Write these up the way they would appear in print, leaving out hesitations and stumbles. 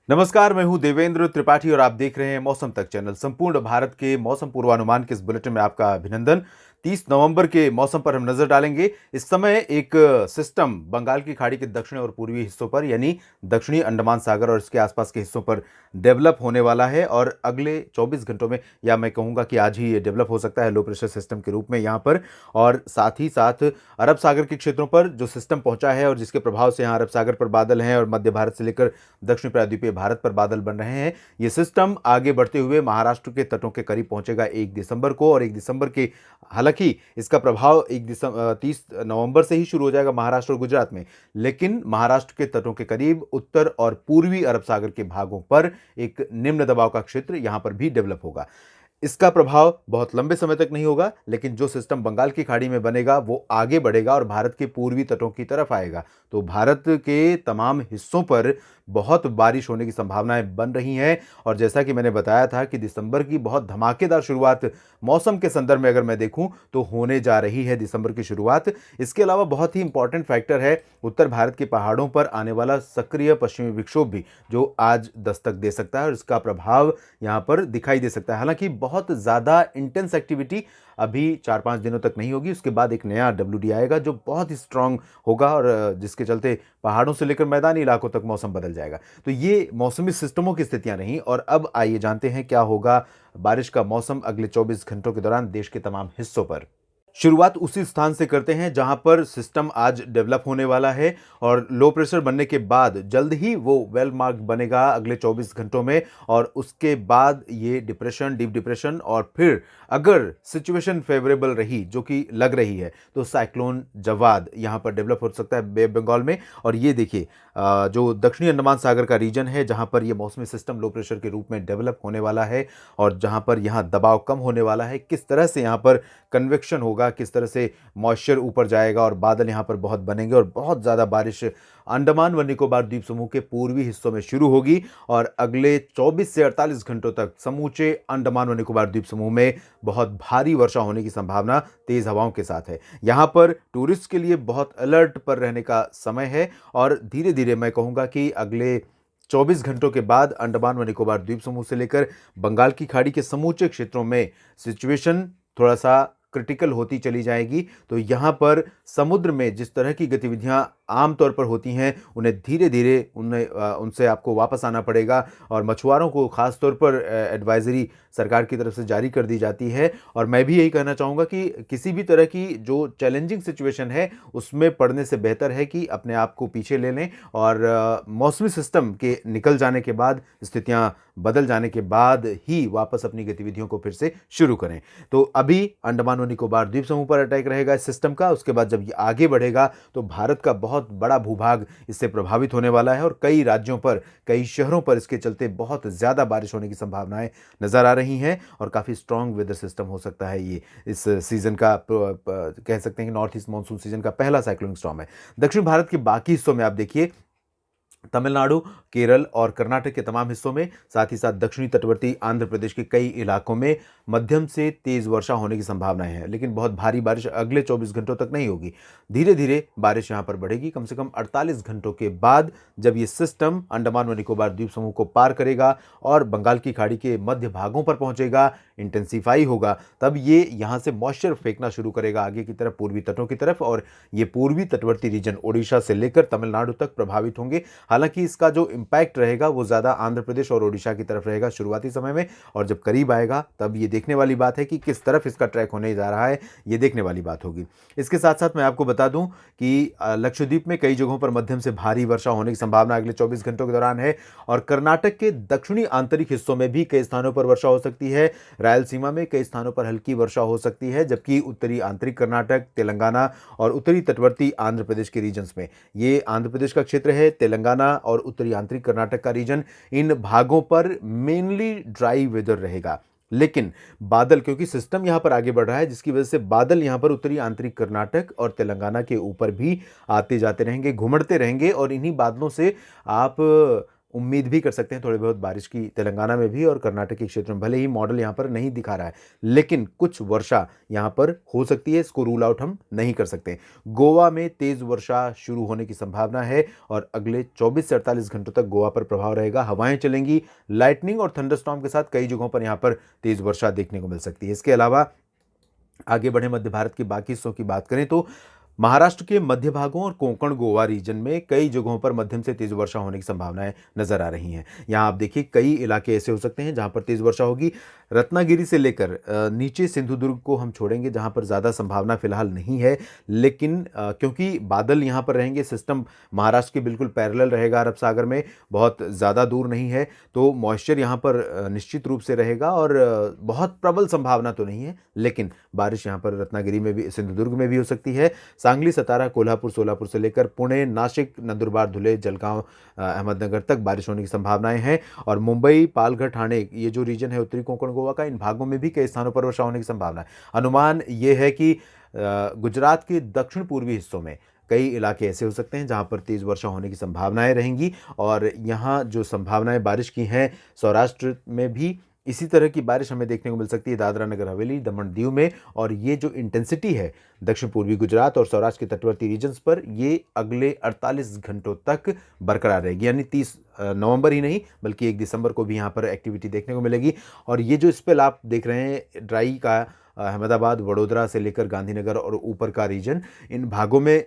नमस्कार, मैं हूं देवेंद्र त्रिपाठी और आप देख रहे हैं मौसम तक चैनल। संपूर्ण भारत के मौसम पूर्वानुमान के इस बुलेटिन में आपका अभिनंदन। 30 नवंबर के मौसम पर हम नजर डालेंगे। इस समय एक सिस्टम बंगाल की खाड़ी के दक्षिणी और पूर्वी हिस्सों पर यानी दक्षिणी अंडमान सागर और इसके आसपास के हिस्सों पर डेवलप होने वाला है और अगले 24 घंटों में, या मैं कहूँगा कि आज ही ये डेवलप हो सकता है लो प्रेशर सिस्टम के रूप में यहाँ पर। और साथ ही साथ अरब सागर के क्षेत्रों पर जो सिस्टम पहुंचा है और जिसके प्रभाव से यहाँ अरब सागर पर बादल हैं और मध्य भारत से लेकर दक्षिण प्रायद्वीपीय भारत पर बादल बन रहे हैं। ये सिस्टम आगे बढ़ते हुए महाराष्ट्र के तटों के करीब पहुंचेगा 1 दिसंबर को, और 1 दिसंबर के, हालांकि इसका प्रभाव 30 नवंबर से ही शुरू हो जाएगा महाराष्ट्र और गुजरात में, लेकिन महाराष्ट्र के तटों के करीब उत्तर और पूर्वी अरब सागर के भागों पर एक निम्न दबाव का क्षेत्र यहां पर भी डेवलप होगा। इसका प्रभाव बहुत लंबे समय तक नहीं होगा, लेकिन जो सिस्टम बंगाल की खाड़ी में बनेगा वो आगे बढ़ेगा और भारत के पूर्वी तटों की तरफ आएगा। तो भारत के तमाम हिस्सों पर बहुत बारिश होने की संभावनाएं बन रही हैं। और जैसा कि मैंने बताया था कि दिसंबर की बहुत धमाकेदार शुरुआत मौसम के संदर्भ में अगर मैं देखूं तो होने जा रही है दिसंबर की शुरुआत। इसके अलावा बहुत ही इंपॉर्टेंट फैक्टर है उत्तर भारत के पहाड़ों पर आने वाला सक्रिय पश्चिमी विक्षोभ भी, जो आज दस्तक दे सकता है और इसका प्रभाव यहां पर दिखाई दे सकता है। हालांकि बहुत ज़्यादा इंटेंस एक्टिविटी अभी 4-5 दिनों तक नहीं होगी। उसके बाद एक नया WD आएगा जो बहुत ही स्ट्रांग होगा और जिसके चलते पहाड़ों से लेकर मैदानी इलाकों तक मौसम बदल जाएगा। तो ये मौसमी सिस्टमों की स्थितियां रहीं। और अब आइए जानते हैं क्या होगा बारिश का मौसम अगले 24 घंटों के दौरान देश के तमाम हिस्सों पर। शुरुआत उसी स्थान से करते हैं जहां पर सिस्टम आज डेवलप होने वाला है और लो प्रेशर बनने के बाद जल्द ही वो वेल मार्क्ड बनेगा अगले 24 घंटों में, और उसके बाद ये डिप्रेशन, डीप डिप्रेशन, और फिर अगर सिचुएशन फेवरेबल रही, जो कि लग रही है, तो साइक्लोन जवाद यहां पर डेवलप हो सकता है बे बंगाल में। और ये देखिए जो दक्षिणी अंडमान सागर का रीजन है जहां पर ये मौसमी सिस्टम लो प्रेशर के रूप में डेवलप होने वाला है और जहां पर यहाँ दबाव कम होने वाला है, किस तरह से यहाँ पर कन्वेक्शन होगा, किस तरह से मॉइस्चर ऊपर जाएगा और बादल यहां पर बहुत बनेंगे और बहुत ज़्यादा बारिश अंडमान व निकोबार द्वीप समूह के पूर्वी हिस्सों में शुरू होगी और अगले 24 से 48 घंटों तक समूचे अंडमान व निकोबार द्वीप समूह में बहुत भारी वर्षा होने की संभावना तेज हवाओं के साथ है। यहां पर टूरिस्ट के लिए बहुत अलर्ट पर रहने का समय है और धीरे धीरे मैं कहूँगा कि अगले 24 घंटों के बाद अंडमान व निकोबार द्वीप समूह से लेकर बंगाल की खाड़ी के समूचे क्षेत्रों में सिचुएशन थोड़ा सा क्रिटिकल होती चली जाएगी। तो यहाँ पर समुद्र में जिस तरह की गतिविधियाँ आमतौर पर होती हैं, उन्हें धीरे धीरे उनसे आपको वापस आना पड़ेगा और मछुआरों को खास तौर पर एडवाइजरी सरकार की तरफ से जारी कर दी जाती है। और मैं भी यही कहना चाहूँगा कि किसी भी तरह की जो चैलेंजिंग सिचुएशन है उसमें पड़ने से बेहतर है कि अपने आप को पीछे ले लें और मौसमी सिस्टम के निकल जाने के बाद, स्थितियाँ बदल जाने के बाद ही वापस अपनी गतिविधियों को फिर से शुरू करें। तो अभी अंडमान और निकोबार द्वीप समूह पर अटैक रहेगा इस सिस्टम का। उसके बाद जब ये आगे बढ़ेगा तो भारत का बहुत बड़ा भूभाग इससे प्रभावित होने वाला है और कई राज्यों पर, कई शहरों पर इसके चलते बहुत ज़्यादा बारिश होने की संभावनाएं नजर आ रही हैं और काफ़ी स्ट्रॉन्ग वेदर सिस्टम हो सकता है ये इस सीजन का, कह सकते हैं कि नॉर्थ ईस्ट मानसून सीजन का पहला साइक्लोनिक स्टॉर्म है। दक्षिण भारत के बाकी हिस्सों में आप देखिए, तमिलनाडु, केरल और कर्नाटक के तमाम हिस्सों में, साथ ही साथ दक्षिणी तटवर्ती आंध्र प्रदेश के कई इलाकों में मध्यम से तेज वर्षा होने की संभावनाएं हैं, लेकिन बहुत भारी बारिश अगले 24 घंटों तक नहीं होगी। धीरे धीरे बारिश यहां पर बढ़ेगी। कम से कम 48 घंटों के बाद जब ये सिस्टम अंडमान व निकोबार द्वीप समूह को पार करेगा और बंगाल की खाड़ी के मध्य भागों पर पहुंचेगा, इंटेंसीफाई होगा, तब ये यहां से मॉइस्चर फेंकना शुरू करेगा आगे की तरफ, पूर्वी तटों की तरफ, और ये पूर्वी तटवर्ती रीजन ओडिशा से लेकर तमिलनाडु तक प्रभावित होंगे। हालांकि इसका जो इंपैक्ट रहेगा वो ज़्यादा आंध्र प्रदेश और ओडिशा की तरफ रहेगा शुरुआती समय में, और जब करीब आएगा तब ये देखने वाली बात है कि किस तरफ इसका ट्रैक होने जा रहा है, ये देखने वाली बात होगी। इसके साथ साथ मैं आपको बता दूं कि लक्षद्वीप में कई जगहों पर मध्यम से भारी वर्षा होने की संभावना अगले 24 घंटों के दौरान है और कर्नाटक के दक्षिणी आंतरिक हिस्सों में भी कई स्थानों पर वर्षा हो सकती है। रायलसीमा में कई स्थानों पर हल्की वर्षा हो सकती है, जबकि उत्तरी आंतरिक कर्नाटक, तेलंगाना और उत्तरी तटवर्ती आंध्र प्रदेश के रीजन्स में, ये आंध्र प्रदेश का क्षेत्र है, तेलंगाना और उत्तरी आंतरिक कर्नाटक का रीजन, इन भागों पर मेनली ड्राई वेदर रहेगा। लेकिन बादल, क्योंकि सिस्टम यहां पर आगे बढ़ रहा है जिसकी वजह से बादल यहां पर उत्तरी आंतरिक कर्नाटक और तेलंगाना के ऊपर भी आते जाते रहेंगे, घुमड़ते रहेंगे, और इन्हीं बादलों से आप उम्मीद भी कर सकते हैं थोड़ी बहुत बारिश की तेलंगाना में भी और कर्नाटक के क्षेत्र में। भले ही मॉडल यहाँ पर नहीं दिखा रहा है, लेकिन कुछ वर्षा यहाँ पर हो सकती है, इसको रूल आउट हम नहीं कर सकते। गोवा में तेज वर्षा शुरू होने की संभावना है और अगले 24 से 48 घंटों तक गोवा पर प्रभाव रहेगा। हवाएं चलेंगी, लाइटनिंग और थंडरस्टॉर्म के साथ कई जगहों पर यहाँ पर तेज वर्षा देखने को मिल सकती है। इसके अलावा आगे बढ़े मध्य भारत के बाकी हिस्सों की बात करें तो महाराष्ट्र के मध्य भागों और कोंकण गोवा रीजन में कई जगहों पर मध्यम से तेज वर्षा होने की संभावनाएं नजर आ रही हैं। यहाँ आप देखिए कई इलाके ऐसे हो सकते हैं जहां पर तेज वर्षा होगी। रत्नागिरी से लेकर नीचे सिंधुदुर्ग को हम छोड़ेंगे जहां पर ज़्यादा संभावना फिलहाल नहीं है, लेकिन क्योंकि बादल यहाँ पर रहेंगे, सिस्टम महाराष्ट्र के बिल्कुल पैरेलल रहेगा अरब सागर में, बहुत ज़्यादा दूर नहीं है, तो मॉइस्चर यहाँ पर निश्चित रूप से रहेगा और बहुत प्रबल संभावना तो नहीं है, लेकिन बारिश यहाँ पर रत्नागिरी में भी, सिंधुदुर्ग में भी हो सकती है। सांगली, सतारा, कोल्हापुर, सोलापुर से लेकर पुणे, नासिक, नंदुरबार, धुले, जलगांव, अहमदनगर तक बारिश होने की संभावनाएं हैं और मुंबई, पालघर, ठाणे, ये जो रीजन है उत्तरी कोंकण गोवा का, इन भागों में भी कई स्थानों पर वर्षा होने की संभावना है। अनुमान ये है कि गुजरात के दक्षिण पूर्वी हिस्सों में कई इलाके ऐसे हो सकते हैं जहां पर तेज वर्षा होने की संभावनाएं रहेंगी और यहाँ जो संभावनाएं बारिश की हैं, सौराष्ट्र में भी इसी तरह की बारिश हमें देखने को मिल सकती है, दादरा नगर हवेली, दमन दीव में। और ये जो इंटेंसिटी है दक्षिण पूर्वी गुजरात और सौराष्ट्र के तटवर्ती रीजन्स पर, ये अगले 48 घंटों तक बरकरार रहेगी, यानी 30 नवंबर ही नहीं बल्कि 1 दिसंबर को भी यहाँ पर एक्टिविटी देखने को मिलेगी। और ये जो स्पेल आप देख रहे हैं ड्राई का, अहमदाबाद, वडोदरा से लेकर गांधीनगर और ऊपर का रीजन, इन भागों में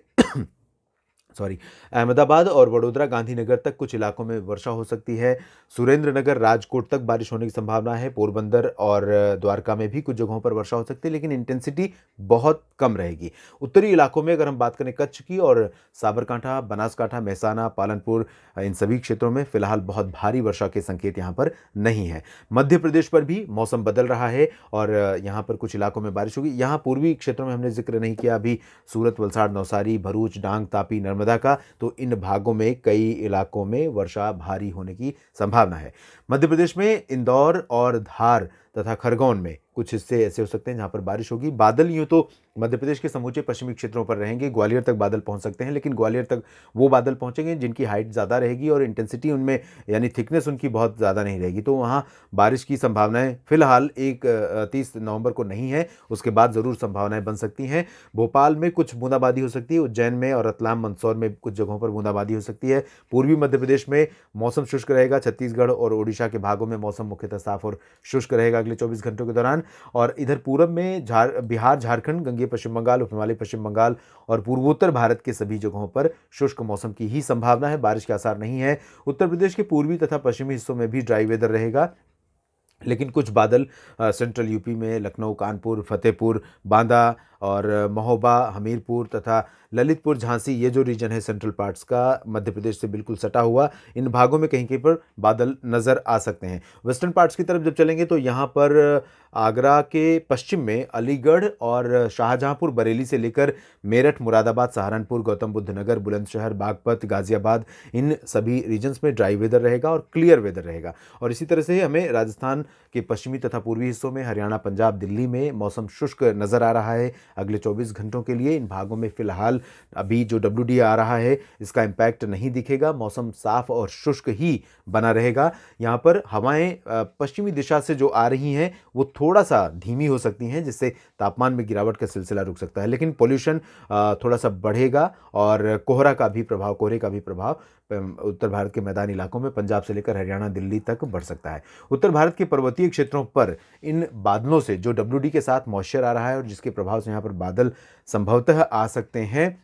अहमदाबाद और वडोदरा, गांधीनगर तक कुछ इलाकों में वर्षा हो सकती है। सुरेंद्रनगर, राजकोट तक बारिश होने की संभावना है। पोरबंदर और द्वारका में भी कुछ जगहों पर वर्षा हो सकती है, लेकिन इंटेंसिटी बहुत कम रहेगी। उत्तरी इलाकों में अगर हम बात करें कच्छ की और साबरकांठा, बनासकांठा, मेहसाना, पालनपुर, इन सभी क्षेत्रों में फिलहाल बहुत भारी वर्षा के संकेत यहाँ पर नहीं है। मध्य प्रदेश पर भी मौसम बदल रहा है और यहाँ पर कुछ इलाकों में बारिश होगी। यहाँ पूर्वी क्षेत्रों में हमने जिक्र नहीं किया अभी, सूरत, वलसाड़, नवसारी, भरूच, डांग, तापी, नर्मदा का, तो इन भागों में कई इलाकों में वर्षा भारी होने की संभावना है। मध्य प्रदेश में इंदौर और धार तथा खरगोन में कुछ हिस्से ऐसे हो सकते हैं जहां पर बारिश होगी। बादल यूं तो मध्य प्रदेश के समूचे पश्चिमी क्षेत्रों पर रहेंगे, ग्वालियर तक बादल पहुंच सकते हैं, लेकिन ग्वालियर तक वो बादल पहुंचेंगे जिनकी हाइट ज़्यादा रहेगी और इंटेंसिटी उनमें, यानी थिकनेस उनकी बहुत ज़्यादा नहीं रहेगी, तो वहाँ बारिश की संभावनाएं फिलहाल 30 नवंबर को नहीं है, उसके बाद ज़रूर संभावनाएं बन सकती हैं। भोपाल में कुछ बूंदाबांदी हो सकती है, उज्जैन में और रतलाम, मंदसौर में कुछ जगहों पर बूंदाबांदी हो सकती है। पूर्वी मध्य प्रदेश में मौसम शुष्क रहेगा, छत्तीसगढ़ और ओडिशा के भागों में मौसम मुख्यतः साफ और शुष्क रहेगा अगले 24 घंटों के दौरान। और इधर पूरब में बिहार, झारखंड, गंगेय पश्चिम बंगाल, उप हिमालय पश्चिम बंगाल और पूर्वोत्तर भारत के सभी जगहों पर शुष्क मौसम की ही संभावना है, बारिश के आसार नहीं है। उत्तर प्रदेश के पूर्वी तथा पश्चिमी हिस्सों में भी ड्राई वेदर रहेगा, लेकिन कुछ बादल सेंट्रल यूपी में लखनऊ, कानपुर, फतेहपुर, बांदा और महोबा, हमीरपुर तथा ललितपुर, झांसी, ये जो रीजन है सेंट्रल पार्ट्स का मध्य प्रदेश से बिल्कुल सटा हुआ, इन भागों में कहीं कहीं पर बादल नज़र आ सकते हैं। वेस्टर्न पार्ट्स की तरफ जब चलेंगे तो यहाँ पर आगरा के पश्चिम में अलीगढ़ और शाहजहांपुर, बरेली से लेकर मेरठ, मुरादाबाद, सहारनपुर, गौतम बुद्ध नगर, बुलंदशहर, बागपत, गाजियाबाद, इन सभी रीजन्स में ड्राई वेदर रहेगा और क्लियर वेदर रहेगा। और इसी तरह से हमें राजस्थान के पश्चिमी तथा पूर्वी हिस्सों में, हरियाणा, पंजाब, दिल्ली में मौसम शुष्क नज़र आ रहा है अगले 24 घंटों के लिए। इन भागों में फिलहाल अभी जो WD आ रहा है इसका इम्पैक्ट नहीं दिखेगा, मौसम साफ और शुष्क ही बना रहेगा। यहाँ पर हवाएं पश्चिमी दिशा से जो आ रही हैं वो थोड़ा सा धीमी हो सकती हैं, जिससे तापमान में गिरावट का सिलसिला रुक सकता है, लेकिन पोल्यूशन थोड़ा सा बढ़ेगा और कोहरे का भी प्रभाव उत्तर भारत के मैदानी इलाकों में, पंजाब से लेकर हरियाणा, दिल्ली तक बढ़ सकता है। उत्तर भारत के पर्वतीय क्षेत्रों पर इन बादलों से जो WD के साथ मॉइस्चर आ रहा है और जिसके प्रभाव से यहाँ पर बादल संभवतः आ सकते हैं,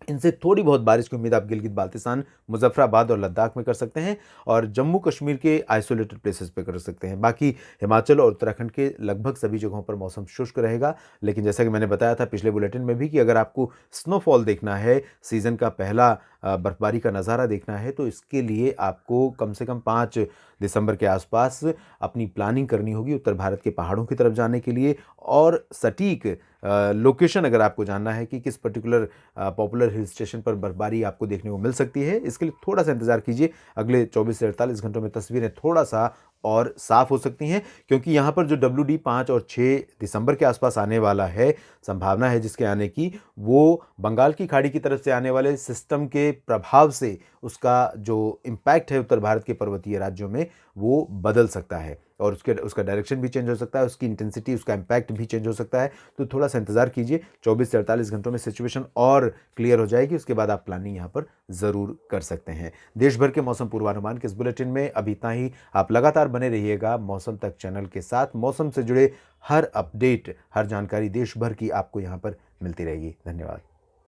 इनसे थोड़ी बहुत बारिश की उम्मीद आप गिलगित बाल्टिस्तान, मुजफ्फराबाद और लद्दाख में कर सकते हैं और जम्मू कश्मीर के आइसोलेटेड प्लेसेस पे कर सकते हैं। बाकी हिमाचल और उत्तराखंड के लगभग सभी जगहों पर मौसम शुष्क रहेगा, लेकिन जैसा कि मैंने बताया था पिछले बुलेटिन में भी कि अगर आपको स्नोफॉल देखना है, सीज़न का पहला बर्फबारी का नज़ारा देखना है, तो इसके लिए आपको कम से कम 5 दिसंबर के आसपास अपनी प्लानिंग करनी होगी उत्तर भारत के पहाड़ों की तरफ जाने के लिए। और सटीक लोकेशन अगर आपको जानना है कि किस पर्टिकुलर पॉपुलर हिल स्टेशन पर बर्फबारी आपको देखने को मिल सकती है, इसके लिए थोड़ा सा इंतजार कीजिए। अगले 24 से 48 घंटों में तस्वीरें थोड़ा सा और साफ हो सकती हैं, क्योंकि यहाँ पर जो WD 5 और 6 दिसंबर के आसपास आने वाला है, संभावना है जिसके आने की, वो बंगाल की खाड़ी की तरफ से आने वाले सिस्टम के प्रभाव से उसका जो इम्पैक्ट है उत्तर भारत के पर्वतीय राज्यों में, वो बदल सकता है और उसका डायरेक्शन भी चेंज हो सकता है, उसकी इंटेंसिटी, उसका इम्पैक्ट भी चेंज हो सकता है। तो थोड़ा सा इंतजार कीजिए, 24 से 48 घंटों में सिचुएशन और क्लियर हो जाएगी, उसके बाद आप प्लानिंग यहाँ पर ज़रूर कर सकते हैं। देश भर के मौसम पूर्वानुमान के इस बुलेटिन में अभी इतना ही। आप लगातार बने रहिएगा मौसम तक चैनल के साथ। मौसम से जुड़े हर अपडेट, हर जानकारी देश भर की आपको यहाँ पर मिलती रहेगी। धन्यवाद।